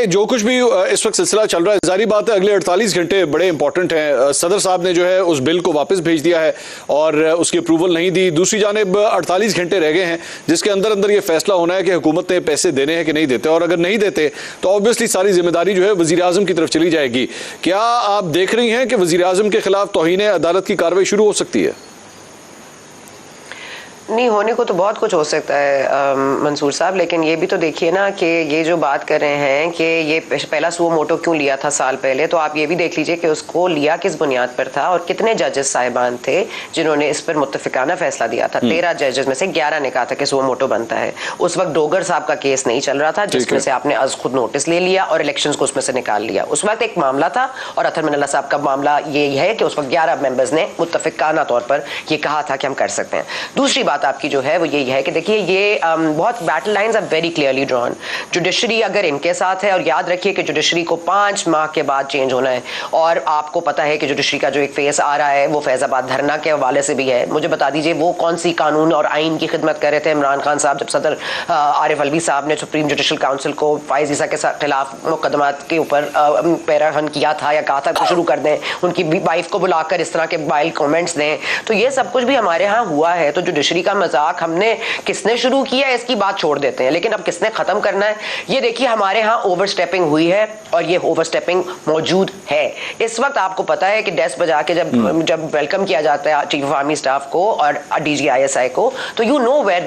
देखिए जो कुछ भी इस वक्त सिलसिला चल रहा है, जारी बात है अगले 48 घंटे बड़े इंपॉर्टेंट हैं। सदर साहब ने जो है उस बिल को वापस भेज दिया है और उसकी अप्रूवल नहीं दी। दूसरी जानिब 48 घंटे रह गए हैं जिसके अंदर अंदर ये फैसला होना है कि हुकूमत ने पैसे देने हैं कि नहीं देते, और अगर नहीं देते तो ऑब्वियसली सारी जिम्मेदारी जो है वजीर आजम की तरफ चली जाएगी। क्या आप देख रही हैं कि वजीर आजम के खिलाफ तौहीन अदालत की कार्रवाई शुरू हो सकती है? नहीं, होने को तो बहुत कुछ हो सकता है मंसूर साहब, लेकिन ये भी तो देखिए ना कि ये जो बात कर रहे हैं कि ये पहला सुओ मोटो क्यों लिया था साल पहले, तो आप ये भी देख लीजिए कि उसको लिया किस बुनियाद पर था और कितने जजेस साहिबान थे जिन्होंने इस पर मुत्तफिकाना फैसला दिया था। 13 जजेस में से 11 ने कहा था कि सुओ मोटो बनता है। उस वक्त डोगर साहब का केस नहीं चल रहा था जिसमें से आपने आज खुद नोटिस ले लिया और इलेक्शन को उसमें से निकाल लिया। उस वक्त एक मामला था और अतर मिनल्ला साहब का मामला ये है कि उस वक्त 11 मेंबर्स ने मुत्तफिकाना तौर पर ये कहा था कि हम कर सकते हैं। दूसरी बात आपकी जो है वो यही है कि देखिए ये बहुत battle lines are very clearly drawn. Judiciary अगर इनके साथ है, और याद रखिए कि जुडिशरी को 5 माह के बाद चेंज होना है, और आपको पता है कि जुडिशरी का जो एक फेस आ रहा है वो फैजाबाद धरना के हवाले से भी है। मुझे बता दीजिए वो कौन सी कानून और आइन की खिदमत कर रहे थे इमरान खान साहब जब सदर आरिफ अलवी साहब ने सुप्रीम जुडिशल काउंसिल को फाइज ईसा के खिलाफ मुकदमात के ऊपर पैराहन किया था या कहा था कि शुरू कर दें, उनकी वाइफ को बुलाकर इस तरह के वाइल कमेंट्स दें। तो ये सब कुछ भी हमारे यहाँ हुआ है। तो जुडिशरी का मजाक हमने किसने शुरू किया है इसकी बात छोड़ देते हैं, लेकिन अब किसने खत्म करना है ये देखिए। हमारे यहाँ ओवरस्टेपिंग हुई है और ये ओवरस्टेपिंग मौजूद है। इस वक्त आपको पता है कि डेस्क बजा के जब वेलकम किया जाता है चीफ ऑफ आर्मी स्टाफ को और DGISI को, तो you know where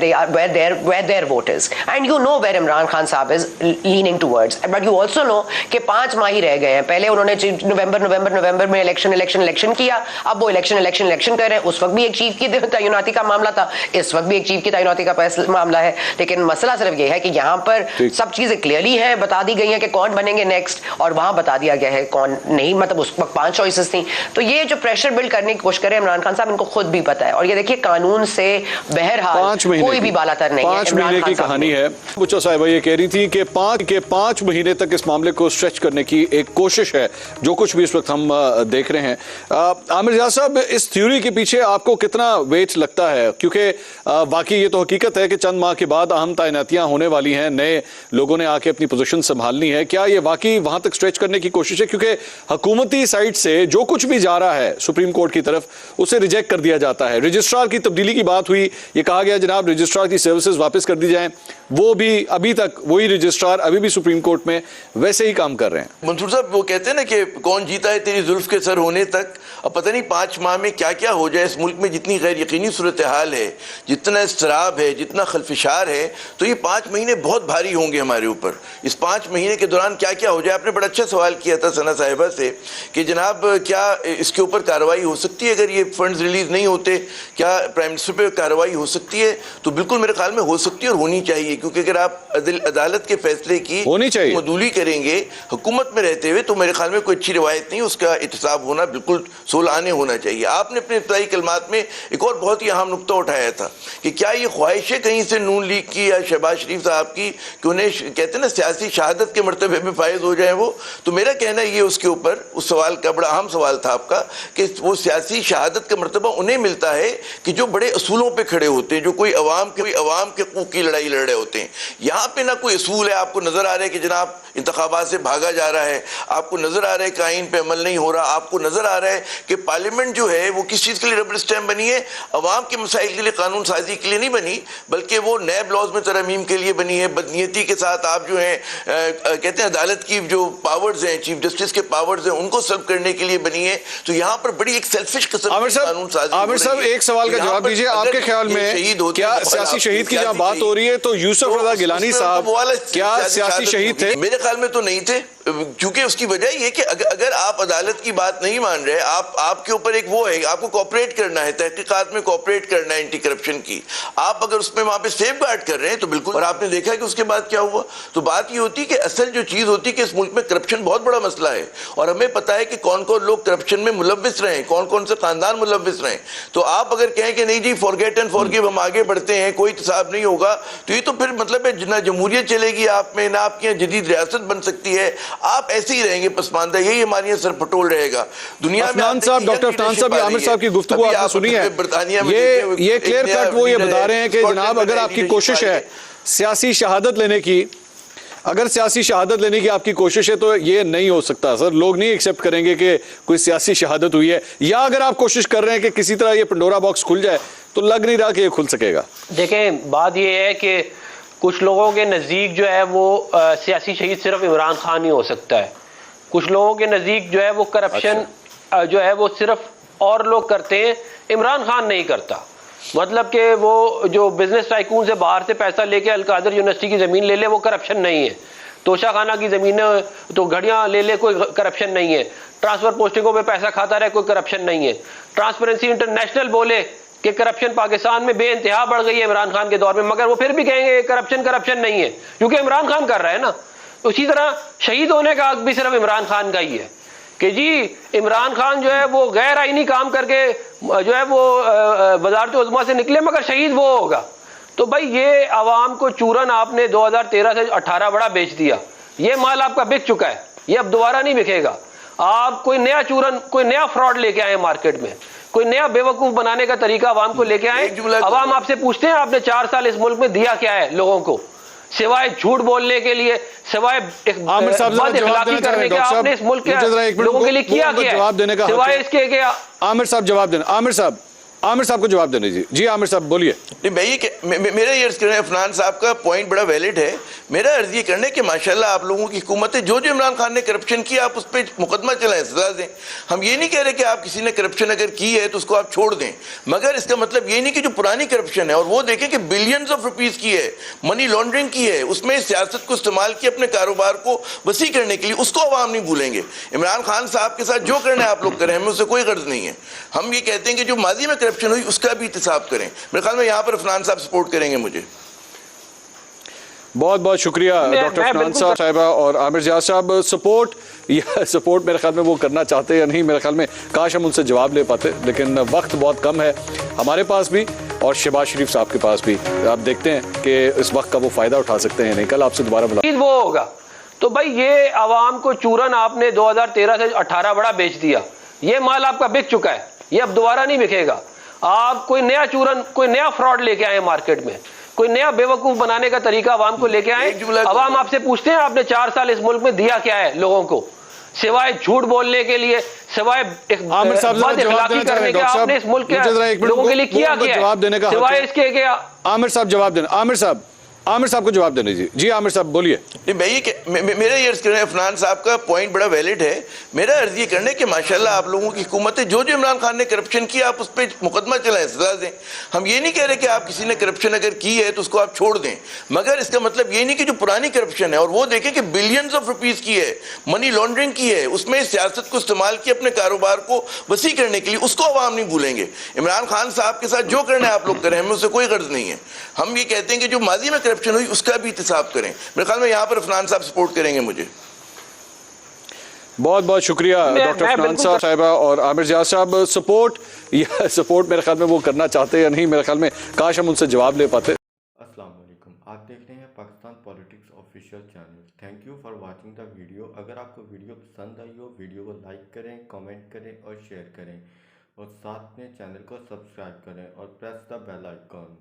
their vote is and you know where Imran Khan साहब is leaning towards, but you also know कि 5 माह ही रह गए हैं। पहले उन्होंने नवंबर में इलेक्शन किया, अब वो इलेक्शन कर रहे हैं। उस वक्त भी एक चीफ की तैनाती का मामला था, इस वक्त भी एक चीफ की तैनाती का मामला है। लेकिन मसला सिर्फ ये है कि यहाँ पर सब चीजें क्लियरली है, बता दी गई है कि कौन बनेंगे नेक्स्ट, और वहां बता दिया गया है कौन नहीं। मतलब उस वक्त 5 चॉइसेस थी। तो ये जो प्रेशर बिल्ड करने की कोशिश करे इमरान खान साहब, इनको खुद भी पता है। और ये देखिए कानून से बहरहाल कोई भी बालातर नहीं है। 5 महीने की कहानी है। बुच्चा साहिबा ये कह रही थी कि 5 महीने तक इस मामले को स्ट्रेच करने की एक कोशिश है, जो कुछ भी इस वक्त हम देख रहे हैं। आमिर रियाज साहब, इस थ्योरी के पीछे आपको कितना वेट लगता है? क्योंकि बाकी ये तो हकीकत है कि चंद माह के बाद अहम तैनातियां होने वाली हैं, नए लोगों ने आके अपनी पोजीशन संभालनी है। क्या ये वाकई वहां तक स्ट्रेच करने की कोशिश है? क्योंकि हुकूमती साइड से जो कुछ भी जा रहा है सुप्रीम कोर्ट की तरफ, उसे रिजेक्ट कर दिया जाता है। रजिस्ट्रार की तब्दीली की बात हुई, ये कहा गया जनाब रजिस्ट्रार की सर्विसेज वापस कर दी जाएं, वो भी अभी तक वही रजिस्ट्रार अभी भी सुप्रीम कोर्ट में वैसे ही काम कर रहे हैं। मंसूर साहब वो कहते हैं ना कि कौन जीता है तेरी जुल्फ के सर होने तक। अब पता नहीं 5 माह में क्या क्या हो जाए। इस मुल्क में जितनी गैर यकीनी सूरत हाल है, जितना इस्तराब है, जितना खलफिशार है, तो ये 5 महीने बहुत भारी होंगे हमारे ऊपर। इस 5 महीने के दौरान क्या क्या हो जाए। आपने बड़ा अच्छा सवाल किया था सना साहिबा से कि जनाब क्या इसके ऊपर कार्रवाई हो सकती है अगर ये फंड्स रिलीज नहीं होते? क्या प्राइम मिनिस्टर पे कार्रवाई हो सकती है? तो बिल्कुल मेरे ख्याल में हो सकती है और होनी चाहिए, क्योंकि अगर आप अदालत के फैसले की मदूली करेंगे हुकूमत में रहते हुए, तो मेरे ख्याल में कोई अच्छी रिवायत नहीं। उसका एहतसाब होना बिल्कुल सोलाने होना चाहिए। आपने अपने इब्तदाई कलमात में एक और बहुत ही अहम नुक्ता उठाया था कि क्या ये ख्वाहिश है कहीं से नून लीग की या शहबाज शरीफ साहब की कि उन्हें कहते हैं ना सियासी शहादत के मर्तबे में फायज हो जाए वो। तो मेरा कहना ये उसके ऊपर उस सवाल का बड़ा अहम सवाल था आपका कि वो सियासी शहादत का मर्तबा उन्हें मिलता है कि जो बड़े असूलों पर खड़े होते हैं, जो कोई अवाम के हकूक़ की लड़ाई लड़ रहे होते हैं। यहाँ पे ना कोई असूल है। आपको नजर आ रहा है कि जनाब इंतखाबात से भागा जा रहा है, आपको नजर आ रहा है कि आइन पे अमल नहीं हो रहा, आपको नजर आ रहा है कि पार्लियामेंट जो है वो किस चीज के लिए रबर स्टैम्प बनी है, अवाम के मसाइल के लिए, कानून साजी के लिए नहीं बनी, बल्कि वो नैब लॉज में तरमीम के लिए बनी है। बदनीयती के साथ आप जो है कहते हैं अदालत की जो पावर्स हैं, चीफ जस्टिस के पावर्स हैं, उनको सर्व करने के लिए बनी है। तो यहाँ पर बड़ी एक सेल्फिश किस्म की कानून साजी। आमिर साहब एक सवाल का जवाब दीजिए, आपके ख्याल में क्या सियासी शहीद की जहाँ बात हो रही है तो यूसुफ रजा गिलानी साहब क्या सियासी शहीद थे? मेरे ख्याल में तो नहीं थे, क्योंकि उसकी वजह ये कि अगर आप अदालत की बात नहीं मान रहे, आपके ऊपर एक वो है, आपको कोऑपरेट करना है, तहकीकात में कोऑपरेट करना है एंटी करप्शन की, आप अगर उसमें वहां पे सेफ गार्ड कर रहे हैं तो बिल्कुल। और आपने देखा है कि उसके बाद क्या हुआ। तो बात ये होती है कि असल जो चीज होती है कि इस मुल्क में करप्शन बहुत बड़ा मसला है, और हमें पता है कि कौन कौन लोग करप्शन में मुलव्विस रहे, कौन कौन से खानदान मुलव्विस रहे। तो आप अगर कहें कि नहीं जी फॉरगेट एंड फॉरगिव, हम आगे बढ़ते हैं, कोई हिसाब नहीं होगा, तो ये तो फिर मतलब है ना जमहूरियत चलेगी आप में, ना आपकी यहाँ जदीद रियासत बन सकती है, आप ऐसे ही रहेंगे पसमानदा, यही हमारे यहाँ सर पटोल रहेगा दुनिया में। डॉक्टर अफनान साहब आमिर साहब की गुफ्तगू आपने सुनी है, ये क्लियर कट वो ये बता रहे हैं कि जनाब अगर आपकी कोशिश है सियासी शहादत लेने की, अगर सियासी शहादत लेने की आपकी कोशिश है तो ये नहीं हो सकता सर, लोग नहीं एक्सेप्ट करेंगे कि कोई सियासी शहादत हुई है। या अगर आप कोशिश कर रहे हैं कि किसी तरह ये पंडोरा बॉक्स खुल जाए तो लग नहीं रहा कि ये खुल सकेगा। देखें, बात ये है कि कुछ लोगों के नज़दीक जो है वो सियासी शहीद सिर्फ इमरान खान ही हो सकता है। कुछ लोगों के नज़दीक जो है वो करप्शन जो है वो सिर्फ और लोग करते हैं, इमरान खान नहीं करता। मतलब कि वो जो बिजनेस टाइकून से बाहर से पैसा लेके अलकादर यूनिवर्सिटी की ज़मीन ले ले, वो करप्शन नहीं है। तोशा खाना की ज़मीनें तो घड़ियाँ ले ले, कोई करप्शन नहीं है। ट्रांसफ़र पोस्टिंगों में पैसा खाता रहे, कोई करप्शन नहीं है। ट्रांसपेरेंसी इंटरनेशनल बोले कि करप्शन पाकिस्तान में बेइंतहा बढ़ गई है इमरान खान के दौर में, मगर वो फिर भी कहेंगे करप्शन नहीं है, क्योंकि इमरान खान कर रहा है ना। उसी तरह शहीद होने का हक भी सिर्फ इमरान खान का ही है कि जी इमरान खान जो है वो गैर आईनी काम करके जो है वो वजारत उज़्मा से निकले, मगर शहीद वो होगा। तो भाई ये आवाम को चूरन आपने 2013 से 18 बड़ा बेच दिया, ये माल आपका बिक चुका है, ये अब दोबारा नहीं बिकेगा। आप कोई नया चूरन, कोई नया फ्रॉड लेके आए मार्केट में, कोई नया बेवकूफ बनाने का तरीका आवाम को लेके आए। आवाम आपसे पूछते हैं आपने 4 साल इस मुल्क में दिया क्या है लोगों को, सिवाय झूठ बोलने के लिए, सिवाय आमिर साहब जवाब देना करने के आपने इस मुल्क के लोगों के लिए किया क्या है, सिवाय इसके कि आमिर साहब जवाब देना। आमिर साहब को जवाब देने जी आमिर साहब बोलिए। मेरा ये अर्ज करना है, अफनान साहब का पॉइंट बड़ा वैलिड है। मेरा अर्ज ये करना है कि माशाल्लाह आप लोगों की हुकूमत है, जो जो इमरान खान ने करप्शन किया आप उस पर मुकदमा चलाएं, सजा दें। हम ये नहीं कह रहे कि आप किसी ने करप्शन अगर की है तो उसको आप छोड़ दें, मगर इसका मतलब ये नहीं कि जो पुरानी करप्शन है और वो देखें कि बिलियंस ऑफ रुपीज़ की है, मनी लॉन्ड्रिंग की है, उसमें सियासत को इस्तेमाल किया अपने कारोबार को वसी करने के लिए, उसको अवाम नहीं भूलेंगे। इमरान खान साहब के साथ जो करना है आप लोग करें, हमें उससे कोई गर्ज नहीं है। हम ये कहते हैं कि जो माजी में करप्शन हुई उसका भी एहतिसाब करें। मेरे ख्याल में यहाँ पर अफनान साहब सपोर्ट करेंगे मुझे। बहुत बहुत शुक्रिया डॉक्टर अफनान साहबा और आमिर जियाद साहब। सपोर्ट मेरे ख्याल में वो करना चाहते या नहीं, मेरे ख्याल में काश हम उनसे जवाब ले पाते, लेकिन वक्त बहुत कम है हमारे पास भी और शहबाज शरीफ साहब के पास भी। आप देखते हैं कि इस वक्त का वो फायदा उठा सकते हैं नहीं। कल आपसे दोबारा मुलाकात वो होगा। तो भाई ये आवाम को चूरन आपने 2013 से 18 बड़ा बेच दिया, ये माल आपका बिक चुका है, ये अब दोबारा नहीं बिकेगा। आप कोई नया चूरन, कोई नया फ्रॉड लेके आए मार्केट में, कोई नया बेवकूफ बनाने का तरीका आवाम को लेके आए। आवाम आपसे पूछते हैं आपने 4 साल इस मुल्क में दिया क्या है लोगों को, सिवाय झूठ बोलने के लिए, सिवाय आमिर साहब इखलाकी करने के, आपने इस मुल्क के लोगों के लिए किया क्या है, सिवाय इसके कि आमिर साहब जवाब देना। आमिर साहब को जवाब देने जी आमिर साहब बोलिए। मेरा ये अर्ज करना है, अफनान साहब का पॉइंट बड़ा वैलिड है। मेरा अर्ज ये करना है कि माशाल्लाह आप लोगों की हुकूमत है, जो जो इमरान खान ने करप्शन किया आप उस पर मुकदमा चलाएं, सजा दें। हम ये नहीं कह रहे कि आप किसी ने करप्शन अगर की है तो उसको आप छोड़ दें, मगर इसका मतलब ये नहीं कि जो पुरानी करप्शन है और वो देखें कि बिलियंस ऑफ रुपीज़ की है, मनी लॉन्ड्रिंग की है, उसमें सियासत को इस्तेमाल किया अपने कारोबार को वसी करने के लिए, उसको अवाम नहीं भूलेंगे। इमरान खान साहब के साथ जो करना है आप लोग करें, हमें उससे कोई गर्ज नहीं है। हम ये कहते हैं कि जो माजी में करप्शन हुई उसका भी एहतिसाब करें। मेरे ख्याल में यहाँ पर अफनान साहब सपोर्ट करेंगे मुझे। बहुत बहुत शुक्रिया डॉक्टर अफनान साहबा और आमिर जियाद साहब। सपोर्ट मेरे ख्याल में वो करना चाहते या नहीं, मेरे ख्याल में काश हम उनसे जवाब ले पाते। अस्सलाम वालेकुम, आप देख रहे हैं Pakistan politics official channel. Thank you for watching the video. अगर आपको वीडियो पसंद आई हो, वीडियो को लाइक करें, कमेंट करें और शेयर करें, और साथ में चैनल को सब्सक्राइब करें और प्रेस द बेल आइकॉन।